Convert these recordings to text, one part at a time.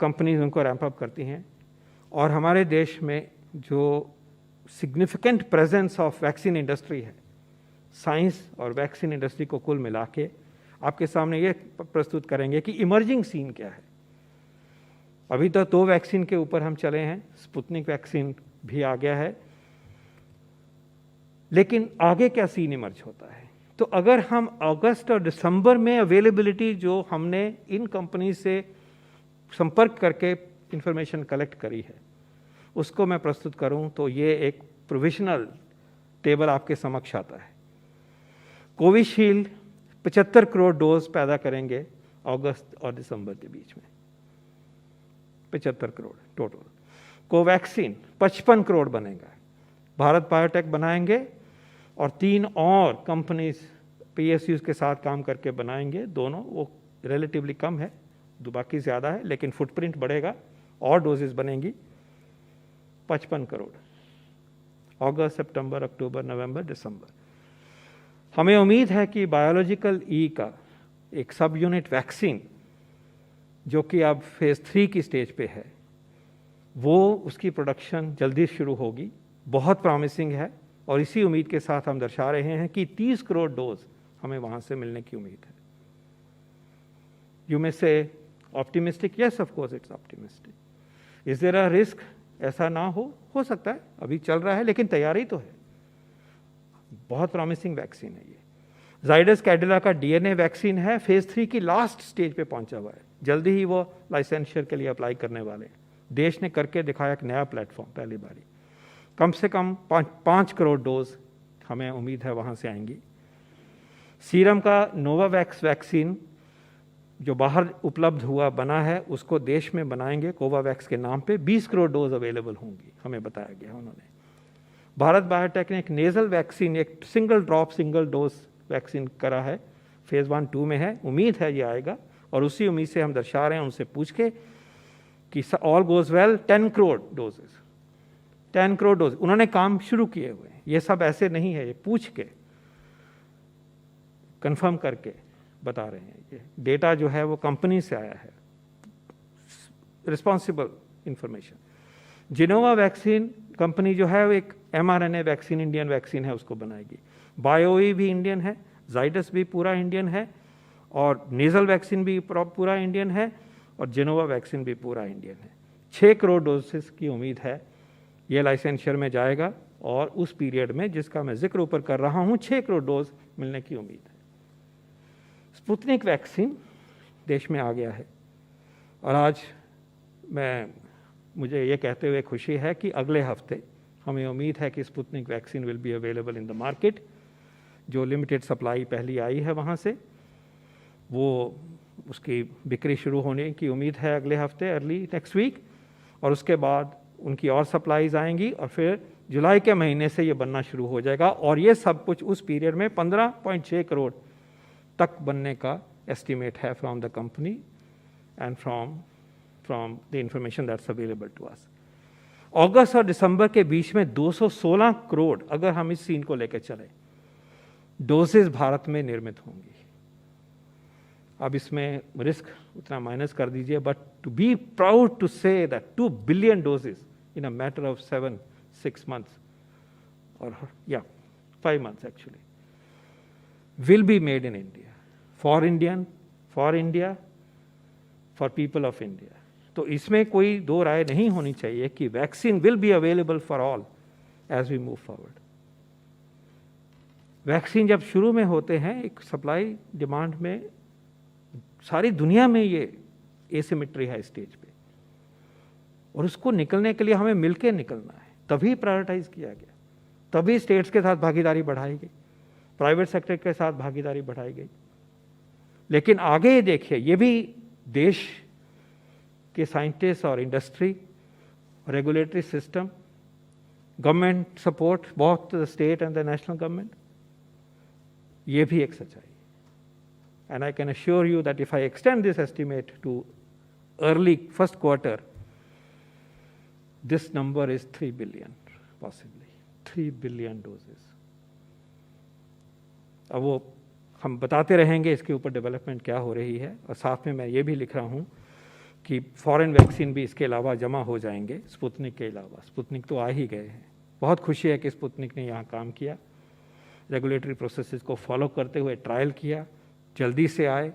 Companies उनको ramp up करती हैं, और हमारे देश में जो significant presence of vaccine industry है, साइंस और वैक्सीन इंडस्ट्री को कुल मिला के आपके सामने ये प्रस्तुत करेंगे कि इमर्जिंग सीन क्या है। अभी तो 2 वैक्सीन के ऊपर हम चले हैं, स्पुतनिक वैक्सीन भी आ गया है, लेकिन आगे क्या सीन इमर्ज होता है। तो अगर हम अगस्त और दिसंबर में अवेलेबिलिटी जो हमने इन कंपनी से संपर्क करके इंफॉर्मेशन कलेक्ट करी है उसको मैं प्रस्तुत करूं, तो ये एक प्रोविजनल टेबल आपके समक्ष आता है। कोविशील्ड 75 करोड़ डोज पैदा करेंगे अगस्त और दिसंबर के बीच में, 75 करोड़ टोटल। कोवैक्सीन 55 करोड़ बनेगा, भारत बायोटेक बनाएंगे और 3 और कंपनीज पीएसयूज के साथ काम करके बनाएंगे। दोनों वो रिलेटिवली कम है, बाकी ज़्यादा है, लेकिन फुटप्रिंट बढ़ेगा और डोजेस बनेंगी। 55 करोड़ अगस्त, सितंबर, अक्टूबर, नवंबर, दिसंबर। हमें उम्मीद है कि बायोलॉजिकल ई का एक सब यूनिट वैक्सीन जो कि अब फेज़ 3 की स्टेज पे है, वो उसकी प्रोडक्शन जल्दी शुरू होगी, बहुत प्रॉमिसिंग है। और इसी उम्मीद के साथ हम दर्शा रहे हैं कि 30 करोड़ डोज हमें वहाँ से मिलने की उम्मीद है। You may say optimistic, yes of course it's optimistic. Is there a risk ऐसा ना हो सकता है, अभी चल रहा है, लेकिन तैयारी तो है। बहुत प्रॉमिसिंग वैक्सीन है ये। जाइडस कैडिला का डीएनए वैक्सीन है, फेज़ 3 की लास्ट स्टेज पे पहुंचा हुआ है, जल्दी ही वो लाइसेंशियर के लिए अप्लाई करने वाले हैं। देश ने करके दिखाया एक नया प्लेटफॉर्म, पहली बारी। कम से कम 5 करोड़ डोज हमें उम्मीद है वहाँ से आएंगी। सीरम का नोवावैक्स वैक्सीन जो बाहर उपलब्ध हुआ बना है, उसको देश में बनाएंगे कोवावैक्स के नाम पे। 20 करोड़ डोज अवेलेबल होंगी, हमें बताया गया उन्होंने। भारत बायोटेक ने एक नेजल वैक्सीन, एक single drop single dose vaccine करा है, फेज़ 1-2 में है। उम्मीद है ये आएगा, और उसी उम्मीद से हम दर्शा रहे हैं उनसे पूछ के कि all goes well 10 crore doses, 10 crore dose उन्होंने काम शुरू किए हुए हैं। ये सब ऐसे नहीं है, ये पूछ के कंफर्म करके बता रहे हैं। ये डेटा जो है वो कंपनी से आया है, responsible information. Gennova vaccine company जो है वो एक mRNA वैक्सीन, इंडियन वैक्सीन है, उसको बनाएगी। बायोई भी इंडियन है, जाइडस भी पूरा इंडियन है, और नेजल वैक्सीन भी पूरा इंडियन है, और जिनोवा वैक्सीन भी पूरा इंडियन है। 6 करोड़ डोजेस की उम्मीद है ये लाइसेंशियर में जाएगा, और उस पीरियड में जिसका मैं जिक्र ऊपर कर रहा हूँ 6 करोड़ डोज मिलने की उम्मीद है। स्पुतनिक वैक्सीन देश में आ गया है, और आज मुझे ये कहते हुए खुशी है कि अगले हफ्ते हमें उम्मीद है कि Sputnik vaccine will be available in the market. जो लिमिटेड सप्लाई पहली आई है वहाँ से, वो उसकी बिक्री शुरू होने की उम्मीद है अगले हफ्ते, अर्ली नेक्स्ट वीक, और उसके बाद उनकी और सप्लाईज आएंगी, और फिर जुलाई के महीने से ये बनना शुरू हो जाएगा। और ये सब कुछ उस पीरियड में 15.6 करोड़ तक बनने का एस्टिमेट है from the company and from the information that's available to us. अगस्त और दिसंबर के बीच में 216 करोड़, अगर हम इस सीन को लेकर चले, डोजेज भारत में निर्मित होंगी। अब इसमें रिस्क उतना माइनस कर दीजिए, but to be proud to say that 2 billion doses in a matter of 7-6 months, or 5 months actually, will be made in India, for India, for people of India. तो इसमें कोई दो राय नहीं होनी चाहिए कि vaccine will be available for all as we move forward. Vaccine जब शुरू में होते हैं, एक सप्लाई डिमांड में सारी दुनिया में ये एसिमेट्री है स्टेज पे, और उसको निकलने के लिए हमें मिलके निकलना है। तभी प्रायोरिटाइज किया गया, तभी स्टेट्स के साथ भागीदारी बढ़ाई गई, प्राइवेट सेक्टर के साथ भागीदारी बढ़ाई गई। लेकिन आगे देखिए, ये भी देश के साइंटिस्ट और industry, regulatory system, government support, both the state and the national government, ये भी एक सच्चाई। And I can assure you that if I extend this estimate to early first quarter, this number is 3 billion, possibly 3 billion doses. अब वो हम बताते रहेंगे इसके ऊपर डेवलपमेंट क्या हो रही है, और साथ में मैं ये भी लिख रहा हूँ कि फॉरेन वैक्सीन भी इसके अलावा जमा हो जाएंगे स्पुतनिक के अलावा। स्पुतनिक तो आ ही गए हैं। बहुत खुशी है कि स्पुतनिक ने यहाँ काम किया, रेगुलेटरी प्रोसेसेस को फॉलो करते हुए ट्रायल किया, जल्दी से आए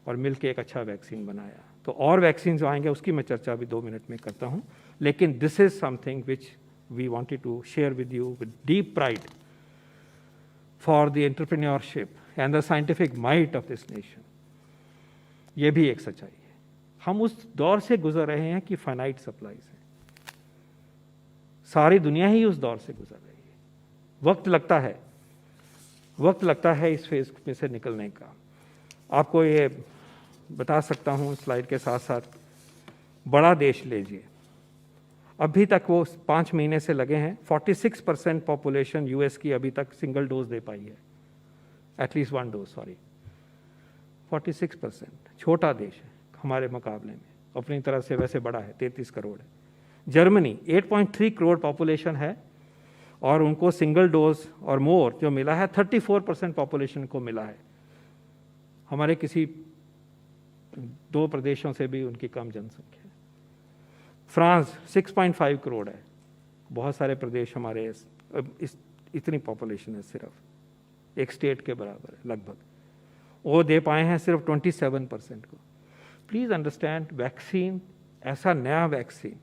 और मिलकर एक अच्छा वैक्सीन बनाया। तो और वैक्सीन जो आएंगे उसकी मैं चर्चा भी 2 मिनट में करता हूँ, लेकिन this is something which we wanted to share with you with deep pride for the entrepreneurship and the scientific might of this nation. ये भी एक सच्चाई है। हम उस दौर से गुजर रहे हैं कि फाइनाइट सप्लाईज है, सारी दुनिया ही उस दौर से गुजर रही है। वक्त लगता है इस फेज में से निकलने का। आपको ये बता सकता हूँ स्लाइड के साथ साथ, बड़ा देश लीजिए, अभी तक वो 5 महीने से लगे हैं। 46% पॉपुलेशन यूएस की अभी तक सिंगल डोज दे पाई है, एटलीस्ट 1 डोज, सॉरी 46%। छोटा देश है हमारे मुकाबले में, अपनी तरह से वैसे बड़ा है, 33 करोड़ है। जर्मनी 8.3 करोड़ पॉपुलेशन है और उनको सिंगल डोज और मोर जो मिला है 34% पॉपुलेशन को मिला है। हमारे किसी 2 प्रदेशों से भी उनकी कम जनसंख्या है। फ्रांस 6.5 करोड़ है, बहुत सारे प्रदेश हमारे इतनी पॉपुलेशन है, सिर्फ एक स्टेट के बराबर है लगभग। वो दे पाए हैं सिर्फ 27% को। प्लीज़ अंडरस्टैंड, वैक्सीन ऐसा नया वैक्सीन,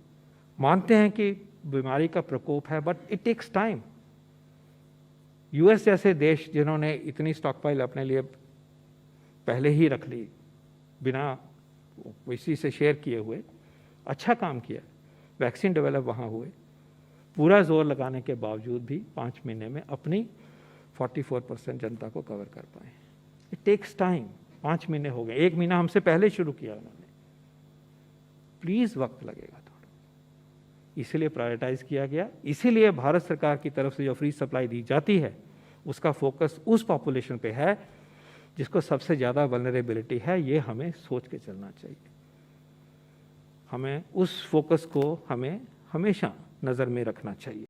मानते हैं कि बीमारी का प्रकोप है, but it takes time. US जैसे देश जिन्होंने इतनी स्टॉकपाइल अपने लिए पहले ही रख ली बिना किसी से शेयर किए हुए, अच्छा काम किया, वैक्सीन डेवलप वहाँ हुए, पूरा जोर लगाने के बावजूद भी 5 महीने में अपनी 44% जनता को कवर कर पाए। It takes time. 5 महीने हो गए, 1 महीना हमसे पहले शुरू किया उन्होंने। प्लीज़ वक्त लगेगा थोड़ा, इसीलिए प्रायोरिटाइज किया गया। इसीलिए भारत सरकार की तरफ से जो फ्री सप्लाई दी जाती है उसका फोकस उस पॉपुलेशन पे है जिसको सबसे ज़्यादा वल्नरेबिलिटी है। ये हमें सोच के चलना चाहिए। हमें उस फोकस को हमें हमेशा नज़र में रखना चाहिए।